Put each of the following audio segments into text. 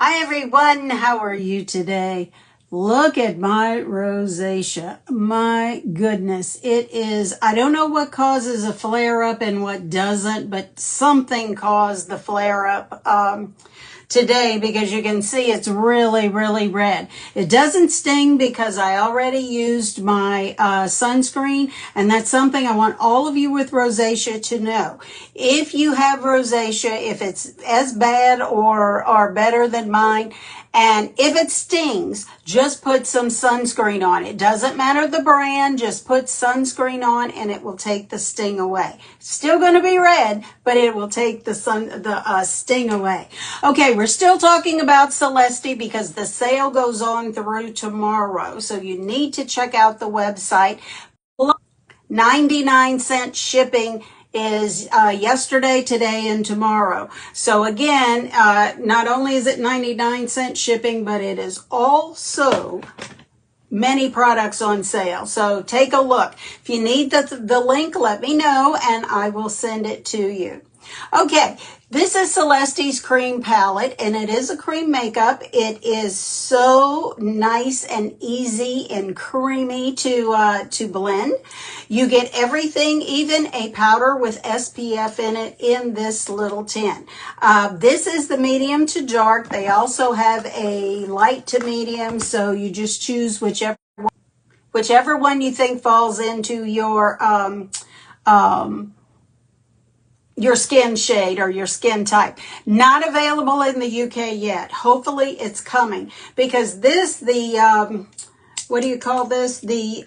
Hi everyone, how are you today? Look at my rosacea. My goodness, it is, I don't know what causes a flare-up and what doesn't, but something caused the flare-up today because you can see it's really red. It doesn't sting because I already used my sunscreen, and that's something I want all of you with rosacea to know. If you have rosacea, if it's as bad or better than mine, and if it stings, just put some sunscreen on. It doesn't matter the brand, just put sunscreen on and it will take the sting away. Still going to be red, but it will take the sting away. Okay, we're still talking about Celesty because the sale goes on through tomorrow. So you need to check out the website. 99-cent shipping is yesterday, today, and tomorrow. So again, not only is it 99-cent shipping, but it is also many products on sale. So take a look. If you need the link, let me know and I will send it to you. Okay, this is Celesty's Cream Palette, and it is a cream makeup. It is so nice and easy and creamy to blend. You get everything, even a powder with SPF in it, in this little tin. This is the medium to dark. They also have a light to medium, so you just choose whichever one you think falls into your skin shade or your skin type. Not available in the UK yet. Hopefully it's coming because this, what do you call this? The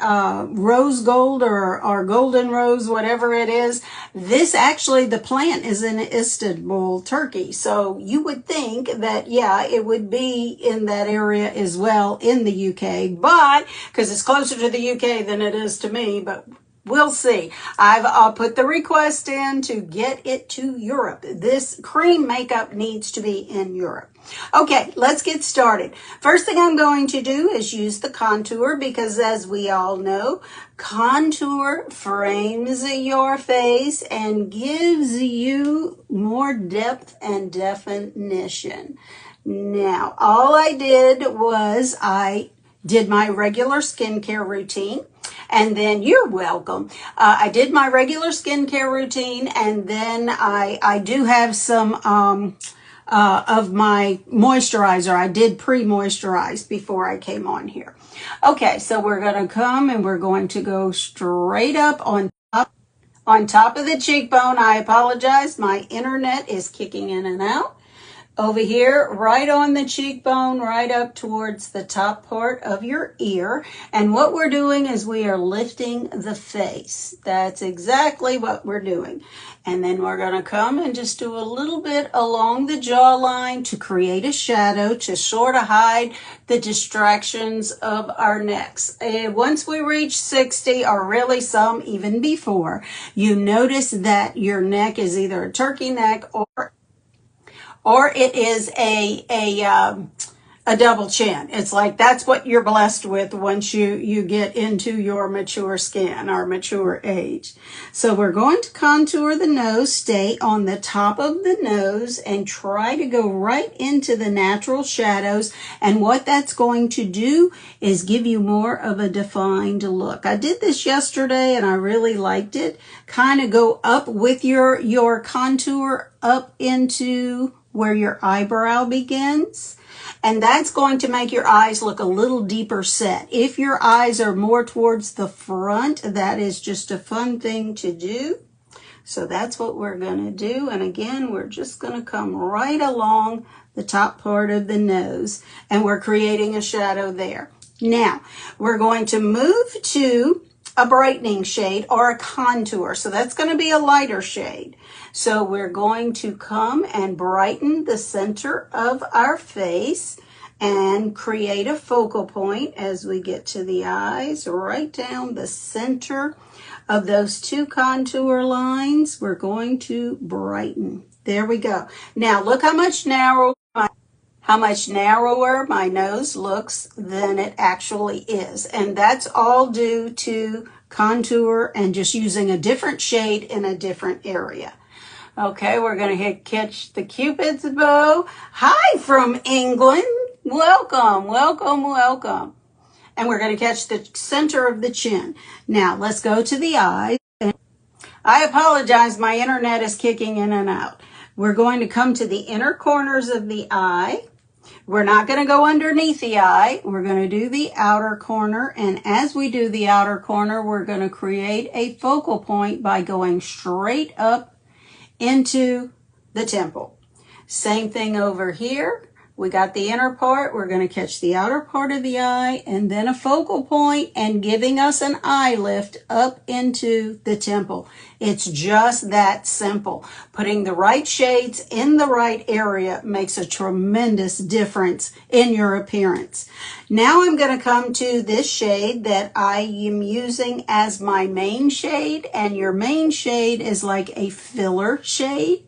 rose gold or golden rose, whatever it is. This actually, the plant is in Istanbul, Turkey. So you would think that, yeah, it would be in that area as well in the UK, but because it's closer to the UK than it is to me, but we'll see. I'll put the request in to get it to Europe. This cream makeup needs to be in Europe. Okay, let's get started. First thing I'm going to do is use the contour because, as we all know, contour frames your face and gives you more depth and definition. Now, all I did was I did my regular skincare routine. And then you're welcome. I did my regular skincare routine, and then I do have some of my moisturizer. I did pre-moisturize before I came on here. Okay, so we're going to come and we're going to go straight up on top of the cheekbone. I apologize. My internet is kicking in and out. Over here, right on the cheekbone, right up towards the top part of your ear. And what we're doing is we are lifting the face. That's exactly what we're doing. And then we're going to come and just do a little bit along the jawline to create a shadow to sort of hide the distractions of our necks. And once we reach 60, or really some even before, you notice that your neck is either a turkey neck or it is a double chin. It's like that's what you're blessed with once you get into your mature skin or mature age. So we're going to contour the nose, stay on the top of the nose, and try to go right into the natural shadows. And what that's going to do is give you more of a defined look. I did this yesterday and I really liked it. Kind of go up with your contour up into where your eyebrow begins. And that's going to make your eyes look a little deeper set. If your eyes are more towards the front, that is just a fun thing to do. So that's what we're going to do. And again, we're just going to come right along the top part of the nose. And we're creating a shadow there. Now, we're going to move to a brightening shade or a contour. So that's going to be a lighter shade. So we're going to come and brighten the center of our face and create a focal point as we get to the eyes, right down the center of those two contour lines. We're going to brighten. There we go. Now look how much narrower my nose looks than it actually is. And that's all due to contour and just using a different shade in a different area. Okay, we're going to catch the Cupid's bow. Hi from England. Welcome, welcome, welcome. And we're going to catch the center of the chin. Now, let's go to the eyes. I apologize, my internet is kicking in and out. We're going to come to the inner corners of the eye. We're not going to go underneath the eye. We're going to do the outer corner. And as we do the outer corner, we're going to create a focal point by going straight up into the temple. Same thing over here. We got the inner part. We're going to catch the outer part of the eye and then a focal point and giving us an eye lift up into the temple. It's just that simple. Putting the right shades in the right area makes a tremendous difference in your appearance. Now I'm going to come to this shade that I am using as my main shade, and your main shade is like a filler shade.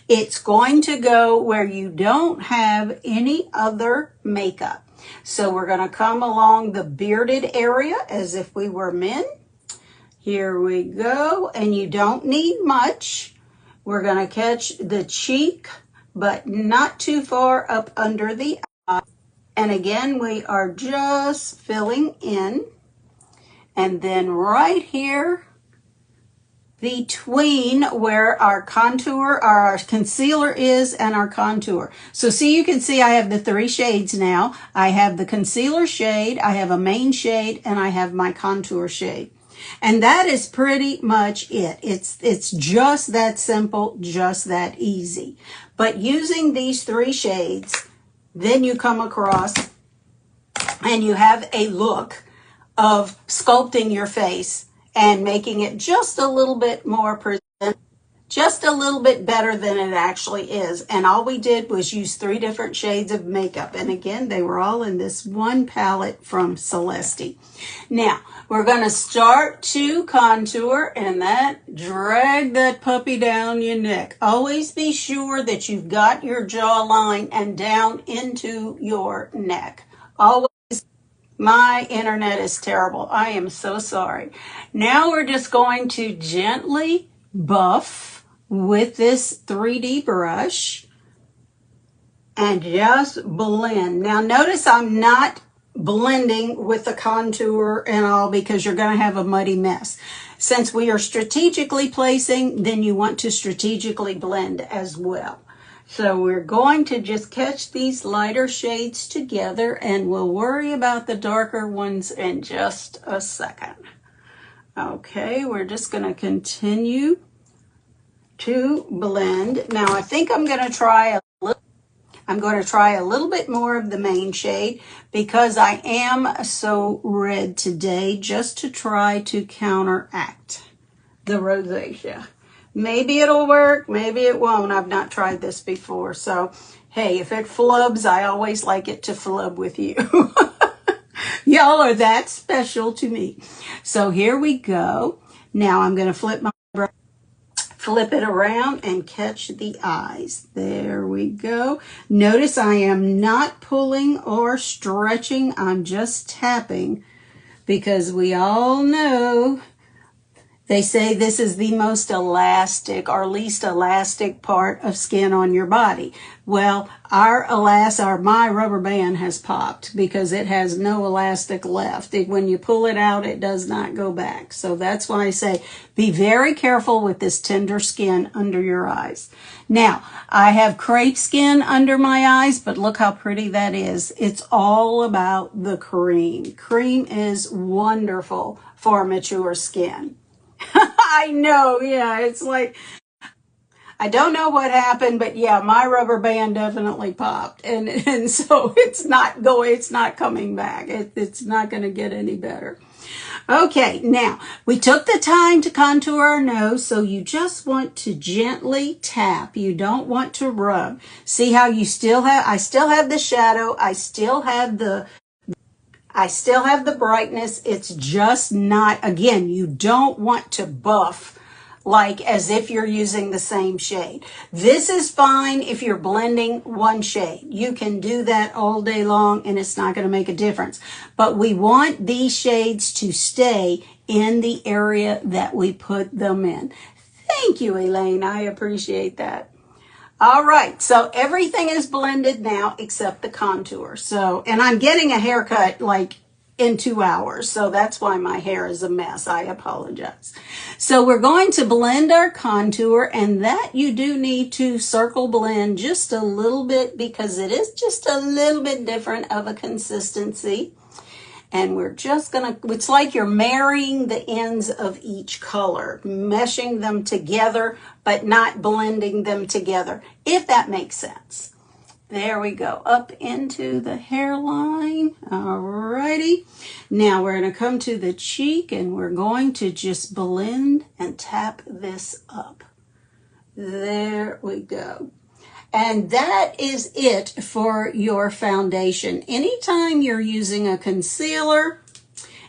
It's going to go where you don't have any other makeup. So we're going to come along the bearded area as if we were men. Here we go. And you don't need much. We're going to catch the cheek, but not too far up under the eye. And again, we are just filling in. And then right here, between where our contour, our concealer is and our contour. So see, you can see I have the 3 shades now. I have the concealer shade, I have a main shade, and I have my contour shade. And that is pretty much it. It's just that simple, just that easy. But using these 3 shades, then you come across and you have a look of sculpting your face and making it just a little bit more presentable, just a little bit better than it actually is. And all we did was use 3 different shades of makeup. And again, they were all in this one palette from Celesty. Now, we're going to start to contour and drag that puppy down your neck. Always be sure that you've got your jawline and down into your neck. Always. My internet is terrible. I am so sorry. Now we're just going to gently buff with this 3D brush and just blend. Now notice I'm not blending with the contour and all because you're going to have a muddy mess. Since we are strategically placing, then you want to strategically blend as well. So we're going to just catch these lighter shades together and we'll worry about the darker ones in just a second. Okay, we're just going to continue to blend. Now I think I'm going to try a little bit more of the main shade because I am so red today, just to try to counteract the rosacea. Maybe it'll work, maybe it won't. I've not tried this before. So, hey, if it flubs, I always like it to flub with you. Y'all are that special to me. So here we go. Now I'm going to flip it around and catch the eyes. There we go. Notice I am not pulling or stretching. I'm just tapping because we all know they say this is the most elastic or least elastic part of skin on your body. Well, my rubber band has popped because it has no elastic left. When you pull it out, it does not go back. So that's why I say be very careful with this tender skin under your eyes. Now, I have crepe skin under my eyes, but look how pretty that is. It's all about the cream. Cream is wonderful for mature skin. I know, yeah, it's like, I don't know what happened, but yeah, my rubber band definitely popped. And so it's not coming back. It's not going to get any better. Okay, now we took the time to contour our nose, so you just want to gently tap. You don't want to rub. See how I still have the shadow. I still have the brightness. It's just not, again, you don't want to buff like as if you're using the same shade. This is fine if you're blending one shade. You can do that all day long and it's not going to make a difference. But we want these shades to stay in the area that we put them in. Thank you, Elaine. I appreciate that. All right, so everything is blended now except the contour. So, and I'm getting a haircut like in 2 hours, so that's why my hair is a mess. I apologize. So we're going to blend our contour, and that you do need to circle blend just a little bit because it is just a little bit different of a consistency. And we're just gonna, it's like you're marrying the ends of each color, meshing them together, but not blending them together, if that makes sense. There we go, up into the hairline. Alrighty. Now we're gonna come to the cheek and we're going to just blend and tap this up. There we go. And that is it for your foundation. Anytime you're using a concealer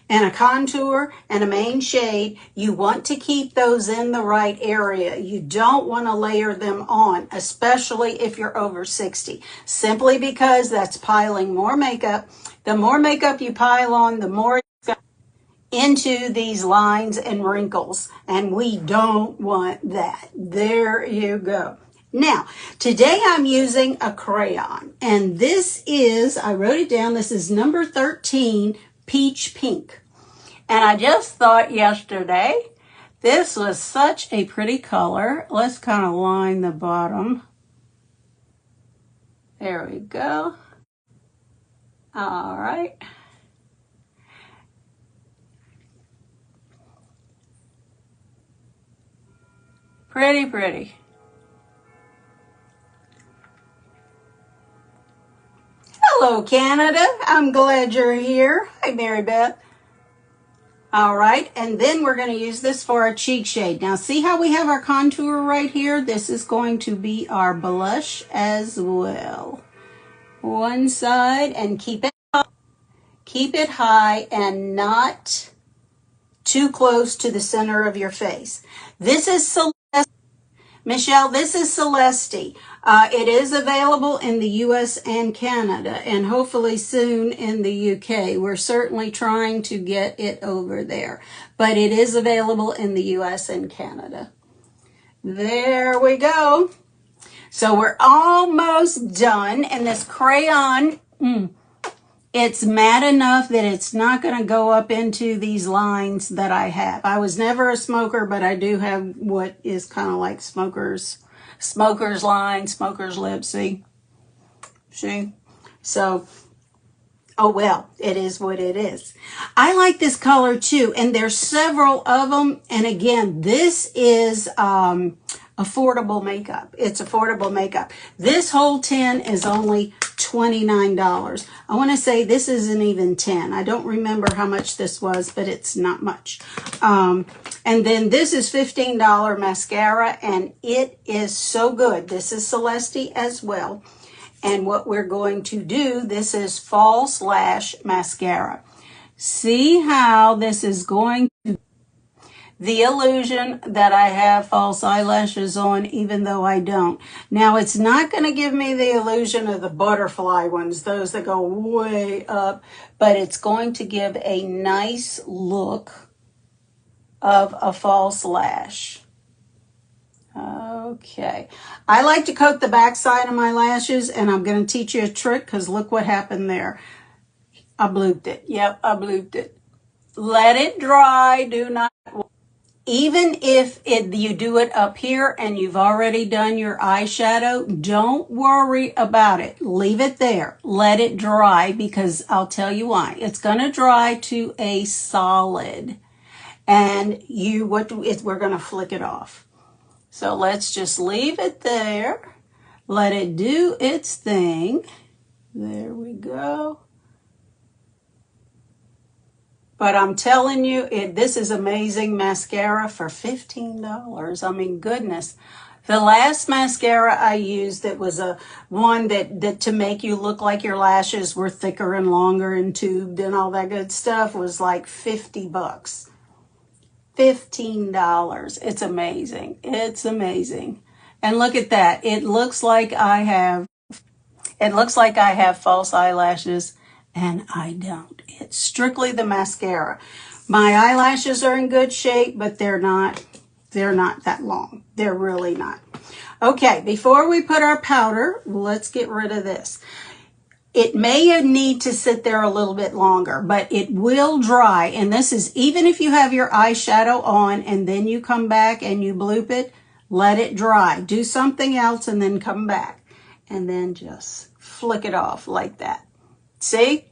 and a contour and a main shade, you want to keep those in the right area. You don't want to layer them on, especially if you're over 60, simply because that's piling more makeup. The more makeup you pile on, the more it's going into these lines and wrinkles, and we don't want that. There you go. Now, today I'm using a crayon, and this is, I wrote it down, this is number 13, Peach Pink. And I just thought yesterday, this was such a pretty color. Let's kind of line the bottom. There we go. All right. Pretty, pretty. Hello, Canada. I'm glad you're here. Hi, Mary Beth. All right, and then we're going to use this for our cheek shade. Now, see how we have our contour right here? This is going to be our blush as well. One side, and keep it high and not too close to the center of your face. This is Celesty. Michelle, this is Celesty. It is available in the US and Canada, and hopefully soon in the UK. We're certainly trying to get it over there, but it is available in the US and Canada. There we go. So we're almost done, and this crayon, it's matte enough that it's not going to go up into these lines that I have. I was never a smoker, but I do have what is kind of like smoker's line, smoker's lip, see? So, oh well, it is what it is. I like this color too, and there's several of them, and again, this is affordable makeup. It's affordable makeup. This whole tin is only $29. I want to say this isn't even 10. I don't remember how much this was, but it's not much. And then this is $15 mascara, and it is so good. This is Celesty as well. And what we're going to do, this is False Lash Mascara. See how this is going to the illusion that I have false eyelashes on, even though I don't. Now, it's not going to give me the illusion of the butterfly ones, those that go way up, but it's going to give a nice look of a false lash. Okay. I like to coat the backside of my lashes, and I'm going to teach you a trick because look what happened there. I blooped it. Yep, I blooped it. Let it dry. Do not... Even if you do it up here and you've already done your eyeshadow, don't worry about it. Leave it there. Let it dry, because I'll tell you why. It's going to dry to a solid, and we're going to flick it off. So let's just leave it there. Let it do its thing. There we go. But I'm telling you, this is amazing mascara for $15. I mean, goodness. The last mascara I used that was one that to make you look like your lashes were thicker and longer and tubed and all that good stuff was like $50. $15. It's amazing. It's amazing. And look at that. It looks like I have false eyelashes, and I don't. It's strictly the mascara. My eyelashes are in good shape, but they're not They're not that long. They're really not. Okay, before we put our powder, let's get rid of this. It may need to sit there a little bit longer, but it will dry. And this is even if you have your eyeshadow on and then you come back and you bloop it, let it dry. Do something else and then come back. And then just flick it off like that. See?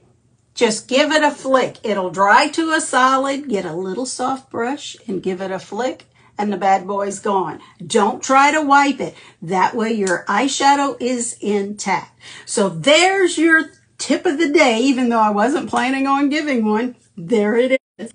Just give it a flick. It'll dry to a solid. Get a little soft brush and give it a flick. And the bad boy's gone. Don't try to wipe it. That way your eyeshadow is intact. So there's your tip of the day, even though I wasn't planning on giving one. There it is.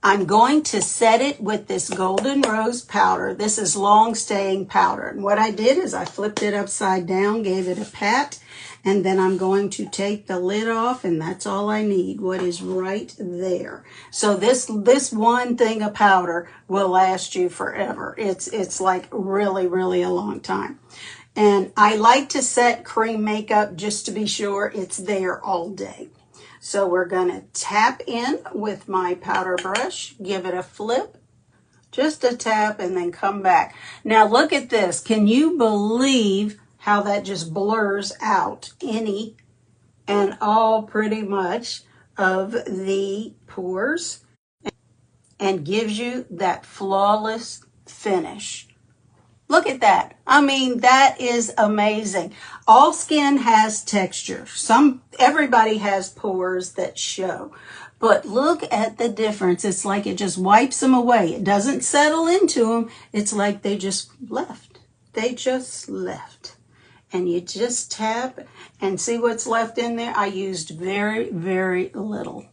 I'm going to set it with this Golden Rose powder. This is long staying powder. And what I did is I flipped it upside down, gave it a pat, and then I'm going to take the lid off, and that's all I need, what is right there. So this one thing of powder will last you forever. It's like really, really a long time. And I like to set cream makeup just to be sure it's there all day. So we're going to tap in with my powder brush, give it a flip, just a tap, and then come back. Now look at this. Can you believe how that just blurs out any and all pretty much of the pores and gives you that flawless finish? Look at that. I mean, that is amazing. All skin has texture. Everybody has pores that show. But look at the difference. It's like it just wipes them away. It doesn't settle into them. It's like they just left. They just left. And you just tap and see what's left in there. I used very, very little.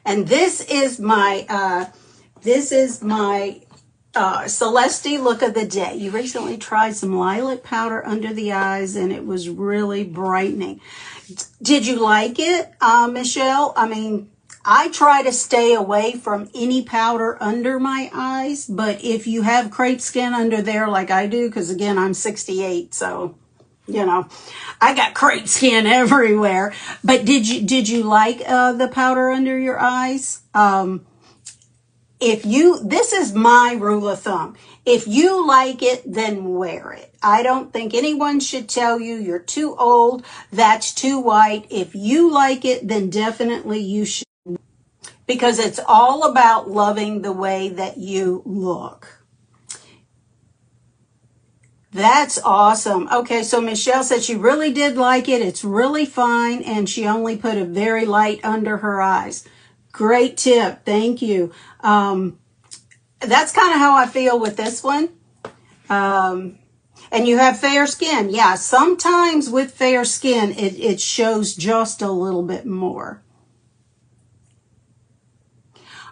And this is my Celesty look of the day. You recently tried some lilac powder under the eyes and it was really brightening. Did you like it, Michelle? I mean, I try to stay away from any powder under my eyes, but if you have crepe skin under there like I do, because again, I'm 68, so, you know, I got crepe skin everywhere. But did you like the powder under your eyes? This is my rule of thumb. If you like it, then wear it. I don't think anyone should tell you you're too old, that's too white. If you like it, then definitely you should. Because it's all about loving the way that you look. That's awesome. Okay, so Michelle said she really did like it. It's really fine, and she only put a very light under her eyes. Great tip. Thank you. That's kind of how I feel with this one. And you have fair skin. Yeah, sometimes with fair skin, it shows just a little bit more.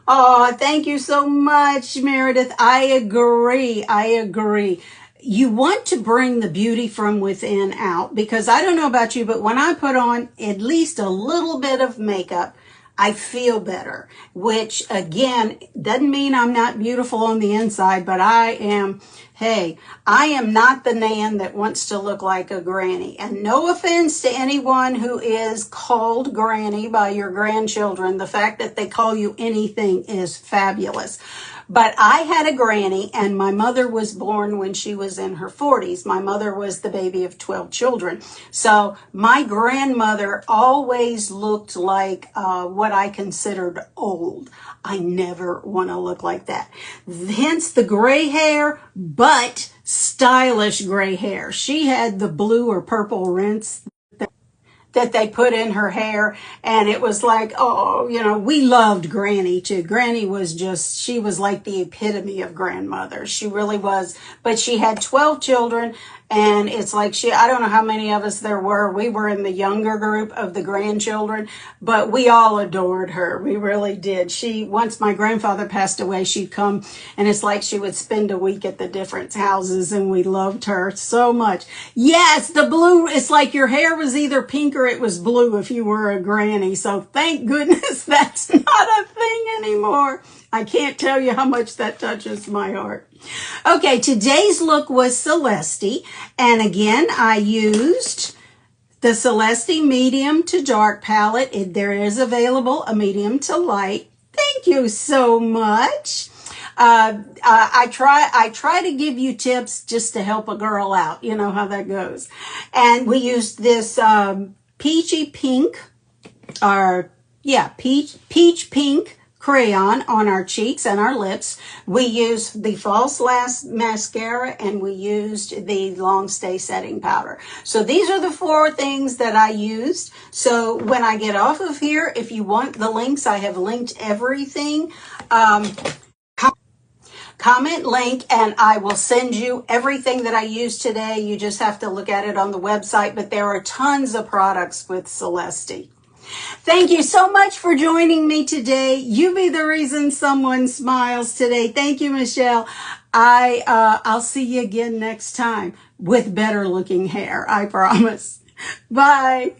Oh, thank you so much, Meredith. I agree. I agree. You want to bring the beauty from within out, because I don't know about you, but when I put on at least a little bit of makeup, I feel better, which again, doesn't mean I'm not beautiful on the inside, but I am not the Nan that wants to look like a granny. And no offense to anyone who is called granny by your grandchildren. The fact that they call you anything is fabulous. But I had a granny, and my mother was born when she was in her 40s. My mother was the baby of 12 children. So my grandmother always looked like what I considered old. I never want to look like that. Hence the gray hair, but stylish gray hair. She had the blue or purple rinse that they put in her hair, and it was like, oh, you know, we loved Granny too. Granny was she was like the epitome of grandmother. She really was. But she had 12 children, and it's like I don't know how many of us there were. We were in the younger group of the grandchildren, but we all adored her. We really did. Once my grandfather passed away, she'd come, and it's like she would spend a week at the different houses, and we loved her so much. Yes, the blue, it's like your hair was either pink or it was blue if you were a granny. So thank goodness that's not a thing anymore. I can't tell you how much that touches my heart. Okay, today's look was Celesty. And again, I used the Celesty medium to dark palette. There is available a medium to light. Thank you so much. I try to give you tips just to help a girl out. You know how that goes. And we used this peachy pink, or yeah, peach pink crayon on our cheeks and our lips. We used the false lash mascara, and we used the long stay setting powder. So these are the 4 things that I used. So when I get off of here, if you want the links, I have linked everything. Comment link, and I will send you everything that I used today. You just have to look at it on the website, but there are tons of products with Celesty. Thank you so much for joining me today. You be the reason someone smiles today. Thank you, Michelle. I'll see you again next time with better looking hair, I promise. Bye.